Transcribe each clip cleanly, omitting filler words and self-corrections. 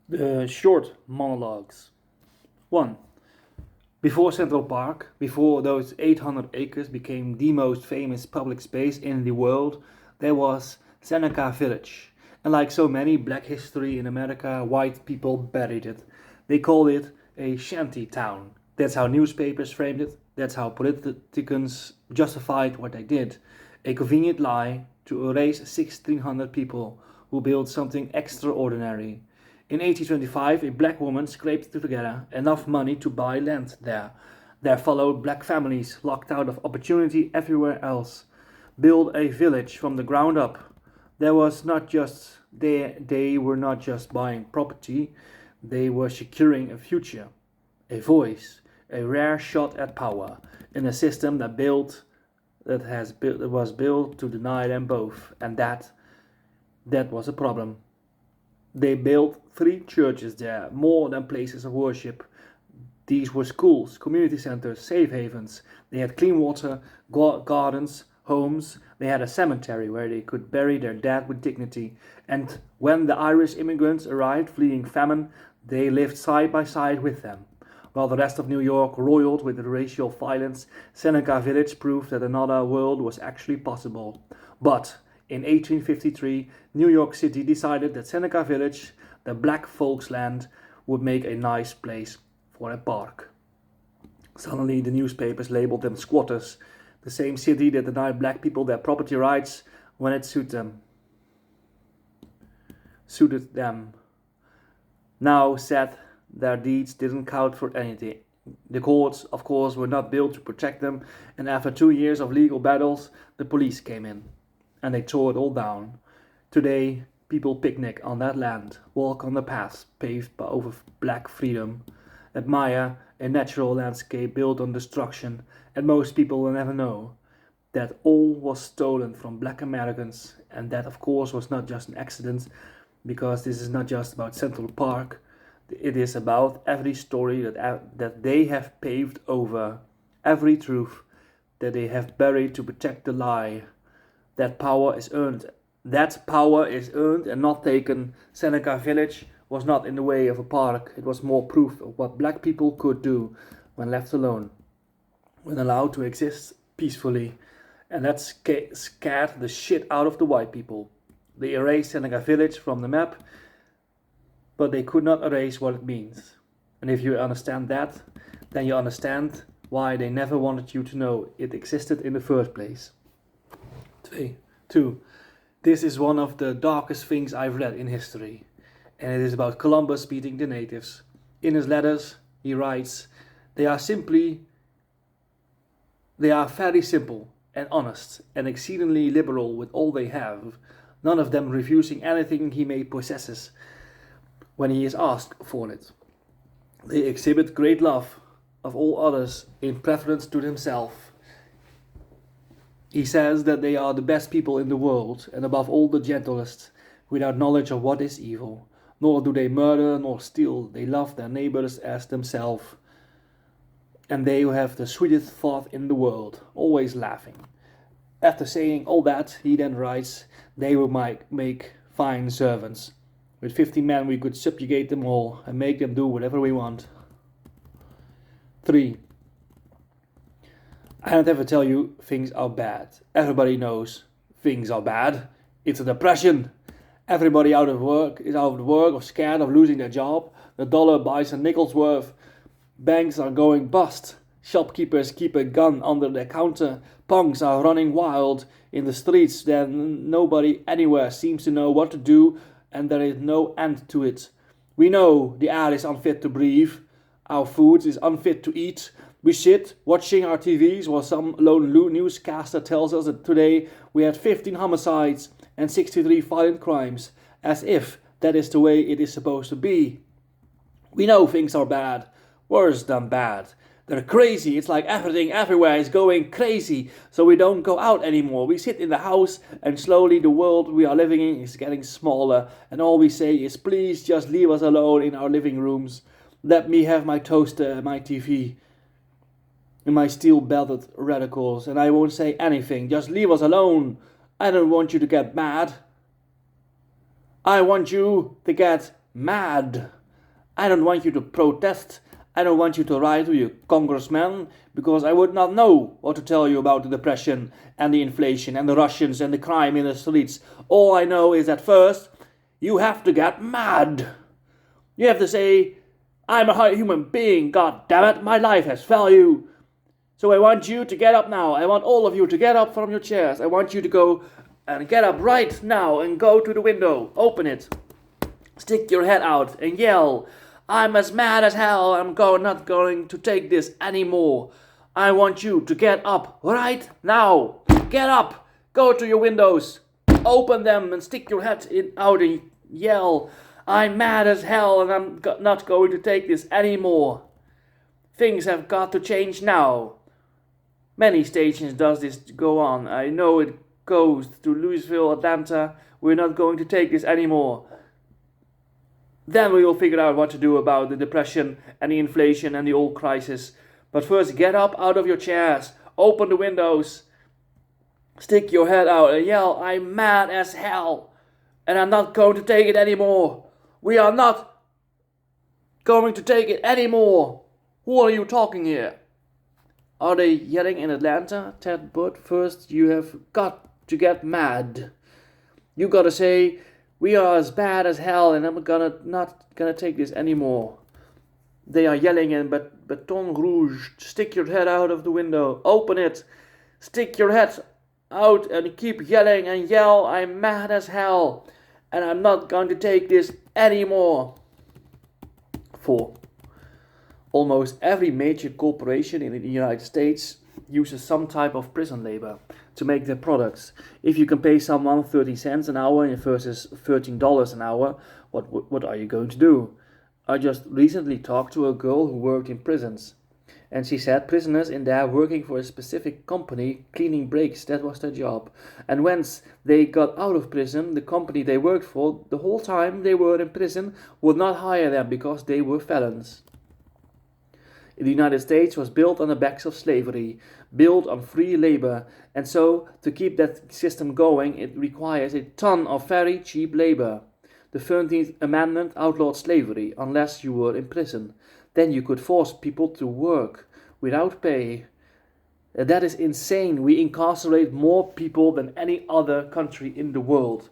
The short monologues. 1. Before Central Park, before those 800 acres became the most famous public space in the world, there was Seneca Village. And like so many black history in America, white people buried it. They called it a shanty town. That's how newspapers framed it. That's how politicians justified what they did. A convenient lie to erase 1600 people who built something extraordinary. In 1825, a black woman scraped together enough money to buy land there. There followed black families locked out of opportunity everywhere else. Build a village from the ground up. They were not just buying property, they were securing a future, a voice, a rare shot at power in a system that was built to deny them both, and that was a problem. They built 3 churches there, more than places of worship. These were schools, community centers, safe havens. They had clean water, gardens, homes. They had a cemetery where they could bury their dead with dignity. And when the Irish immigrants arrived fleeing famine, they lived side by side with them. While the rest of New York roiled with racial violence, Seneca Village proved that another world was actually possible. But in 1853, New York City decided that Seneca Village, the black folks' land, would make a nice place for a park. Suddenly, the newspapers labeled them squatters, the same city that denied black people their property rights when it suited them. Now said their deeds didn't count for anything. The courts, of course, were not built to protect them, and after 2 years of legal battles, the police came in and they tore it all down. Today, people picnic on that land, walk on the paths paved over black freedom, admire a natural landscape built on destruction, and most people will never know that all was stolen from black Americans, and that, of course, was not just an accident, because this is not just about Central Park. It is about every story that they have paved over, every truth that they have buried to protect the lie. That power is earned. That power is earned and not taken. Seneca Village was not in the way of a park. It was more proof of what black people could do when left alone, when allowed to exist peacefully. And that scared the shit out of the white people. They erased Seneca Village from the map, but they could not erase what it means. And if you understand that, then you understand why they never wanted you to know it existed in the first place. 2. This is one of the darkest things I've read in history, and it is about Columbus beating the natives. In his letters, he writes, They are very simple and honest and exceedingly liberal with all they have, none of them refusing anything he may possess when he is asked for it. They exhibit great love of all others in preference to themselves. He says that they are the best people in the world, and above all the gentlest, without knowledge of what is evil. Nor do they murder nor steal, they love their neighbors as themselves. And they have the sweetest thought in the world, always laughing. After saying all that, he then writes, They will make fine servants. With 50 men we could subjugate them all and make them do whatever we want. 3. I don't have to tell you things are bad. Everybody knows things are bad. It's a depression. Everybody is out of work or scared of losing their job. The dollar buys a nickel's worth. Banks are going bust. Shopkeepers keep a gun under their counter. Punks are running wild in the streets. Then nobody anywhere seems to know what to do, and there is no end to it. We know the air is unfit to breathe. Our food is unfit to eat. We sit watching our TVs while some lone newscaster tells us that today we had 15 homicides and 63 violent crimes, as if that is the way it is supposed to be. We know things are bad, worse than bad. They're crazy. It's like everything everywhere is going crazy, so we don't go out anymore. We sit in the house, and slowly the world we are living in is getting smaller, and all we say is, please just leave us alone in our living rooms. Let me have my toaster and my TV and my steel-belted radicals, and I won't say anything. Just leave us alone. I don't want you to get mad. I want you to get mad. I don't want you to protest. I don't want you to write to your congressman, because I would not know what to tell you about the depression and the inflation and the Russians and the crime in the streets. All I know is that first, you have to get mad. You have to say, I'm a human being, god damn it, my life has value. So I want you to get up now. I want all of you to get up from your chairs. I want you to go and get up right now and go to the window. Open it. Stick your head out and yell, I'm as mad as hell. Not going to take this anymore. I want you to get up right now. Get up. Go to your windows. Open them and stick your head out and yell, I'm mad as hell and I'm not going to take this anymore. Things have got to change now. Many stations does this go on. I know it goes to Louisville, Atlanta. We're not going to take this anymore. Then we will figure out what to do about the depression and the inflation and the oil crisis. But first, get up out of your chairs. Open the windows. Stick your head out and yell, I'm mad as hell. And I'm not going to take it anymore. We are not going to take it anymore. Who are you talking here? Are they yelling in Atlanta, Ted Budd? First, you have got to get mad. You gotta say, we are as bad as hell and I'm not gonna take this anymore. They are yelling in Baton Rouge. Stick your head out of the window. Open it. Stick your head out and keep yelling and yell, I'm mad as hell. And I'm not going to take this anymore. 4. Almost every major corporation in the United States uses some type of prison labor to make their products. If you can pay someone 30 cents an hour versus $13 an hour, what are you going to do? I just recently talked to a girl who worked in prisons. And she said prisoners in there working for a specific company, cleaning breaks, that was their job. And once they got out of prison, the company they worked for, the whole time they were in prison, would not hire them because they were felons. The United States was built on the backs of slavery, built on free labor, and so to keep that system going, it requires a ton of very cheap labor. The 13th Amendment outlawed slavery unless you were in prison. Then you could force people to work without pay. That is insane. We incarcerate more people than any other country in the world.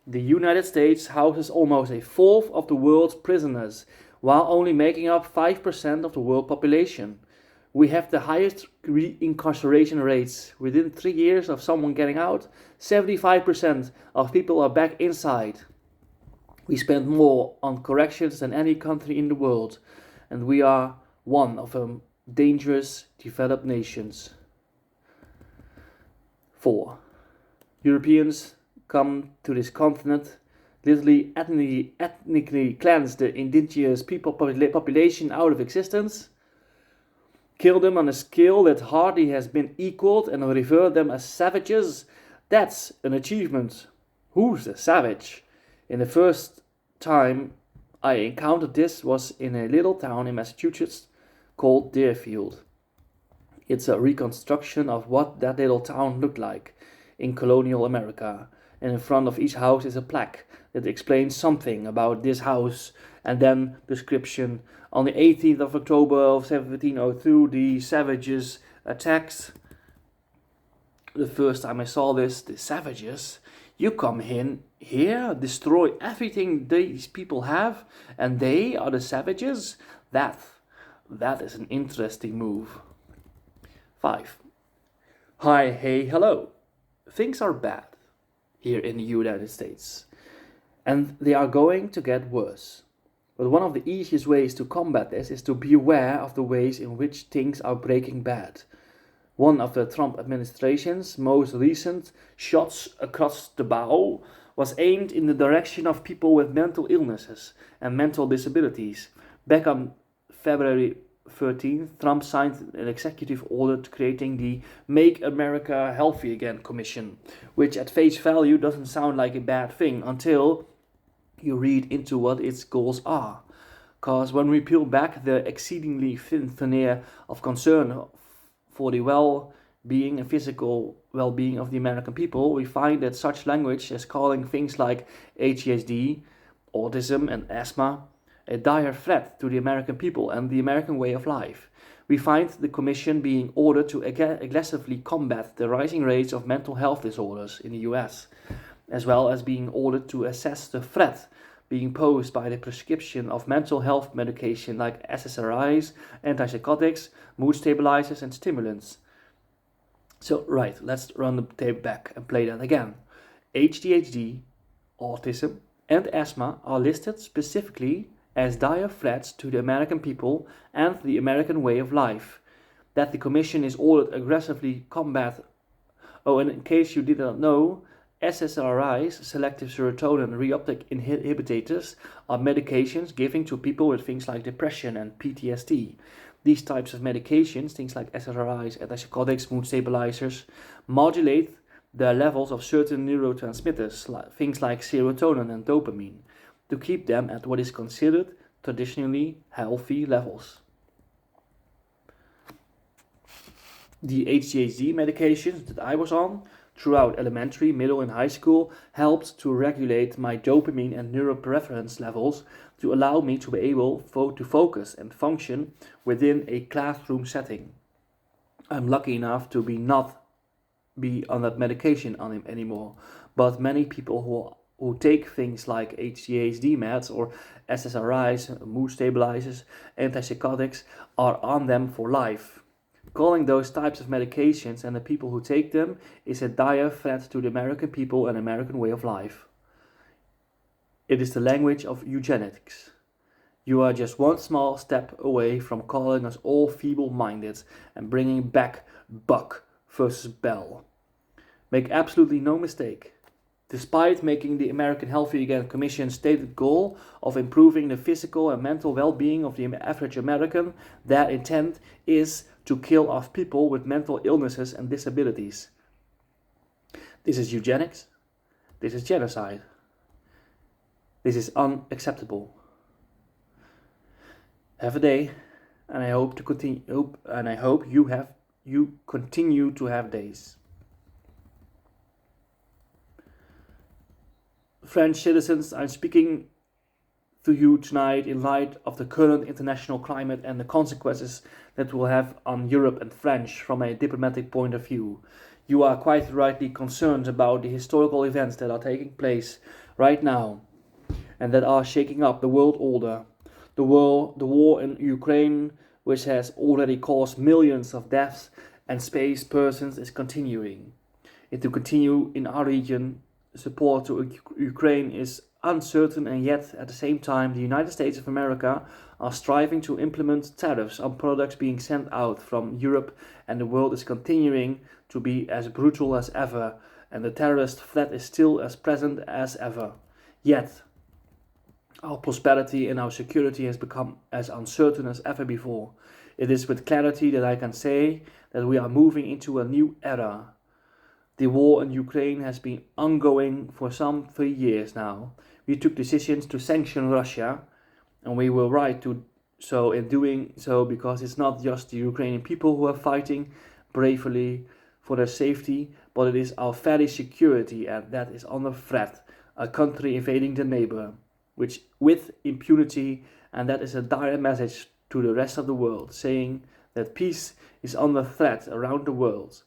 The United States houses almost a fourth of the world's prisoners, while only making up 5% of the world population. We have the highest re-incarceration rates. Within 3 years of someone getting out, 75% of people are back inside. We spend more on corrections than any country in the world, and we are one of the dangerous developed nations. 4. Europeans come to this continent, literally ethnically cleanse the indigenous people population out of existence, kill them on a scale that hardly has been equaled, and revert them as savages. That's an achievement. Who's a savage? In the first time I encountered this was in a little town in Massachusetts called Deerfield. It's a reconstruction of what that little town looked like in colonial America, and in front of each house is a plaque that explains something about this house, and then description. On the 18th of October of 1702, the savages attacked. The first time I saw this, the savages, you come in here, destroy everything these people have, and they are the savages? That is an interesting move. 5. Hi, hey, hello. Things are bad here in the United States, and they are going to get worse. But one of the easiest ways to combat this is to be aware of the ways in which things are breaking bad. One of the Trump administration's most recent shots across the bow was aimed in the direction of people with mental illnesses and mental disabilities. Back on February 13th, Trump signed an executive order creating the Make America Healthy Again Commission, which at face value doesn't sound like a bad thing until you read into what its goals are. Because when we peel back the exceedingly thin veneer of concern for the well-being and physical well-being of the American people, we find that such language as calling things like HSD autism and asthma a dire threat to the American people and the American way of life. We find the Commission being ordered to aggressively combat the rising rates of mental health disorders in the US, as well as being ordered to assess the threat being posed by the prescription of mental health medication like SSRIs, antipsychotics, mood stabilizers, and stimulants. So, right, let's run the tape back and play that again. ADHD, autism, and asthma are listed specifically as dire threats to the American people and the American way of life. That the Commission is ordered aggressively combat. Oh, and in case you did not know, SSRIs, selective serotonin reuptake inhibitors, are medications given to people with things like depression and PTSD. These types of medications, things like SSRIs, antipsychotics, mood stabilizers, modulate the levels of certain neurotransmitters, things like serotonin and dopamine, to keep them at what is considered traditionally healthy levels. The ADHD medications that I was on throughout elementary, middle, and high school helped to regulate my dopamine and neuropreference levels to allow me to be able to focus and function within a classroom setting. I'm lucky enough to not be on that medication anymore, but many people who take things like ADHD meds or SSRIs, mood stabilizers, antipsychotics are on them for life. Calling those types of medications and the people who take them is a dire threat to the American people and American way of life. It is the language of eugenics. You are just one small step away from calling us all feeble-minded and bringing back Buck versus Bell. Make absolutely no mistake. Despite making the American Healthy Again Commission's stated goal of improving the physical and mental well-being of the average American, their intent is to kill off people with mental illnesses and disabilities. This is eugenics. This is genocide. This is unacceptable. Have a day, and I hope you continue to have days. French citizens, I'm speaking to you tonight in light of the current international climate and the consequences that will have on Europe and French from a diplomatic point of view. You are quite rightly concerned about the historical events that are taking place right now and that are shaking up the world order. The war in Ukraine, which has already caused millions of deaths and displaced persons, is continuing. It will continue in our region. Support to Ukraine is uncertain, and yet at the same time the United States of America are striving to implement tariffs on products being sent out from Europe, and the world is continuing to be as brutal as ever, and the terrorist threat is still as present as ever. Yet our prosperity and our security has become as uncertain as ever before. It is with clarity that I can say that we are moving into a new era. The war in Ukraine has been ongoing for some 3 years now. We took decisions to sanction Russia, and we were right to so in doing so, because it's not just the Ukrainian people who are fighting bravely for their safety, but it is our very security, and that is under threat. A country invading the neighbor, which with impunity, and that is a direct message to the rest of the world, saying that peace is under threat around the world.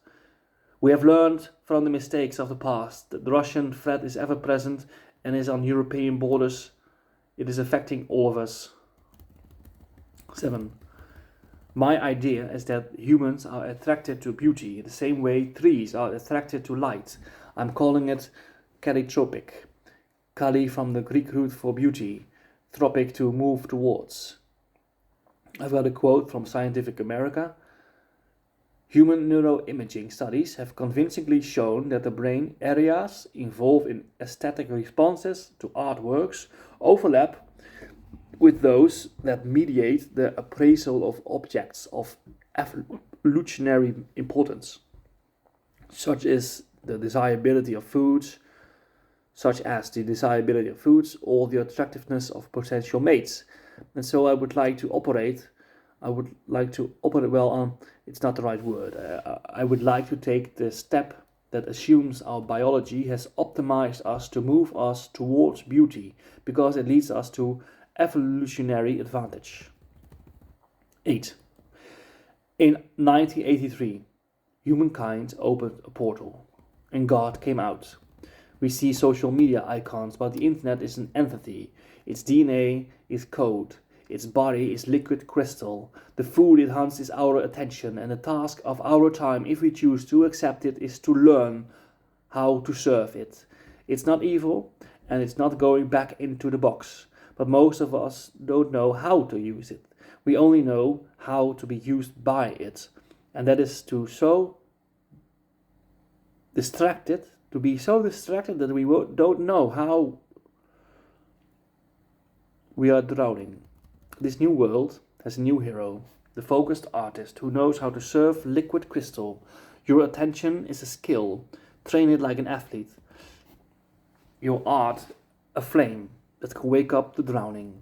We have learned from the mistakes of the past that the Russian threat is ever present and is on European borders. It is affecting all of us. 7. My idea is that humans are attracted to beauty in the same way trees are attracted to light. I'm calling it kaletropic. Kali from the Greek root for beauty, tropic to move towards. I've got a quote from Scientific America. Human neuroimaging studies have convincingly shown that the brain areas involved in aesthetic responses to artworks overlap with those that mediate the appraisal of objects of evolutionary importance, such as the desirability of foods, or the attractiveness of potential mates. And so I would like to operate well on, it's not the right word. I would like to take the step that assumes our biology has optimized us to move us towards beauty because it leads us to evolutionary advantage. 8. In 1983, humankind opened a portal and God came out. We see social media icons, but the internet is an entity. Its DNA is code. Its body is liquid crystal. The food it hunts is our attention, and the task of our time, if we choose to accept it, is to learn how to serve it. It's not evil, and it's not going back into the box. But most of us don't know how to use it. We only know how to be used by it. And that is to be so distracted that we don't know how we are drowning. This new world has a new hero, the focused artist who knows how to serve liquid crystal. Your attention is a skill. Train it like an athlete. Your art, a flame that can wake up the drowning.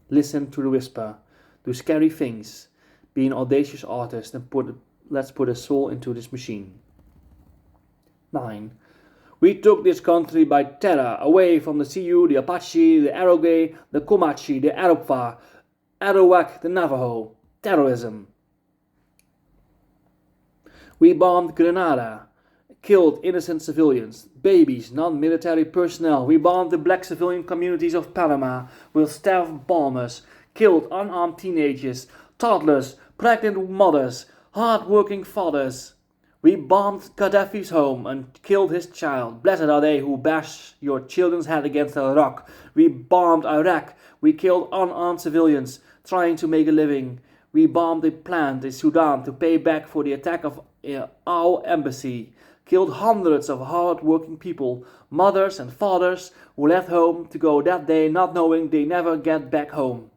Listen to the whisper. Do scary things. Be an audacious artist and let's put a soul into this machine. 9. We took this country by terror, away from the Sioux, the Apache, the Iroquois, the Comanche, the Iroquois, Arawak, the Navajo. Terrorism. We bombed Grenada, killed innocent civilians, babies, non-military personnel. We bombed the black civilian communities of Panama with stealth bombers, killed unarmed teenagers, toddlers, pregnant mothers, hard-working fathers. We bombed Gaddafi's home and killed his child. Blessed are they who bash your children's head against a rock. We bombed Iraq. We killed unarmed civilians trying to make a living. We bombed a plant in Sudan to pay back for the attack of our embassy. Killed hundreds of hard-working people, mothers and fathers who left home to go that day not knowing they never get back home.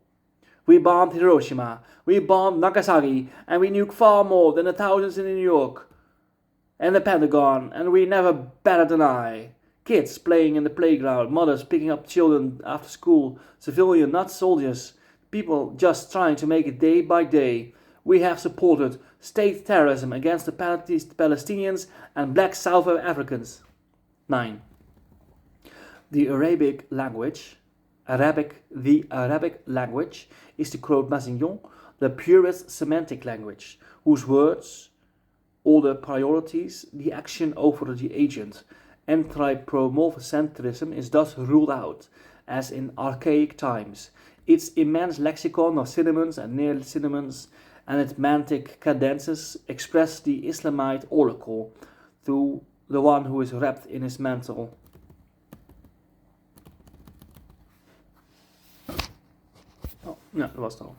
We bombed Hiroshima. We bombed Nagasaki. And we nuked far more than the thousands in New York and the Pentagon, and we never batted an eye. Kids playing in the playground, mothers picking up children after school, civilian, not soldiers, people just trying to make it day by day. We have supported state terrorism against the Palestinians and black South Africans. 9. The Arabic language, is, to quote Massignon, the purest semantic language, whose words, all the priorities, the action over the agent. Anthropomorphocentrism is thus ruled out, as in archaic times. Its immense lexicon of synonyms and near-synonyms and its mantic cadences express the Islamite oracle to the one who is wrapped in his mantle. Oh, ja, dat was het al.